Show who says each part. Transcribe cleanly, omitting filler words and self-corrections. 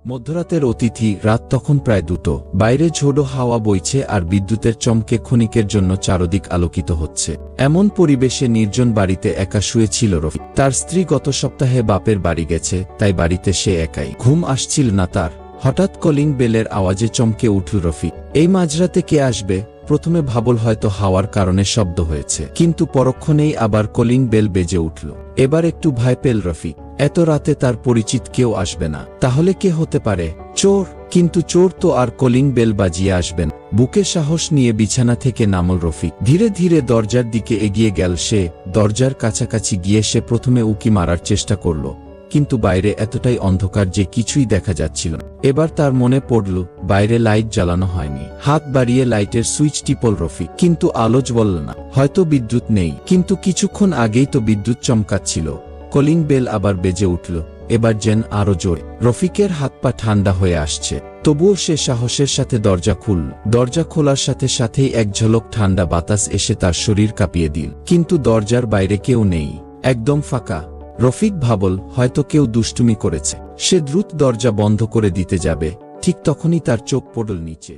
Speaker 1: মধ্যরাতের অতিথি। রাত তখন প্রায় 2টো। বাইরে ঝোড়ো হাওয়া বইছে আর বিদ্যুতের চমকে ক্ষণিকের জন্য চারদিক আলোকিত হচ্ছে। এমন পরিবেশে নির্জন বাড়িতে একা শুয়েছিল রফিক। তার স্ত্রী গত সপ্তাহে বাপের বাড়ি গেছে, তাই বাড়িতে সে একাই। ঘুম আসছিল না তার। হঠাৎ কলিং বেলের আওয়াজে চমকে উঠল রফিক। এই মাঝরাতে কে আসবে? প্রথমে ভাবল হয়তো হাওয়ার কারণে শব্দ হয়েছে, কিন্তু পরক্ষণেই আবার কলিং বেল বেজে উঠল। এবার একটু ভয় পেল রফিক। এত রাতে তার পরিচিত কেউ আসবে না, তাহলে কে হতে পারে? চোর? কিন্তু চোর তো আর কলিং বেল বাজিয়ে আসবেন। বুকে সাহস নিয়ে বিছানা থেকে নামল রফিক। ধীরে ধীরে দরজার দিকে এগিয়ে গেল সে। দরজার কাছাকাছি গিয়ে সে প্রথমে উকি মারার চেষ্টা করল, কিন্তু বাইরে এতটাই অন্ধকার যে কিছুই দেখা যাচ্ছিল না। এবার তার মনে পড়ল বাইরে লাইট জ্বালানো হয়নি। হাত বাড়িয়ে লাইটের সুইচ টিপল রফিক, কিন্তু আলো জ্বলল না। হয়তো বিদ্যুৎ নেই, কিন্তু কিছুক্ষণ আগেই তো বিদ্যুৎ চমকাচ্ছিল। কলিং বেল আবার বেজে উঠল, এবার যেন আরো জোরে। রফিকের হাত পা ঠান্ডা হয়ে আসছে, তবুও সে সাহসের সাথে দরজা খুলল। দরজা খোলার সাথে সাথেই এক ঝলক ঠান্ডা বাতাস এসে তার শরীর কাঁপিয়ে দিল। কিন্তু দরজার বাইরে কেউ নেই, একদম ফাঁকা। রফিক ভাবল হয়তো কেউ দুষ্টুমি করেছে। সে দ্রুত দরজা বন্ধ করে দিতে যাবে, ঠিক তখনই তার চোখ পড়ল নিচে।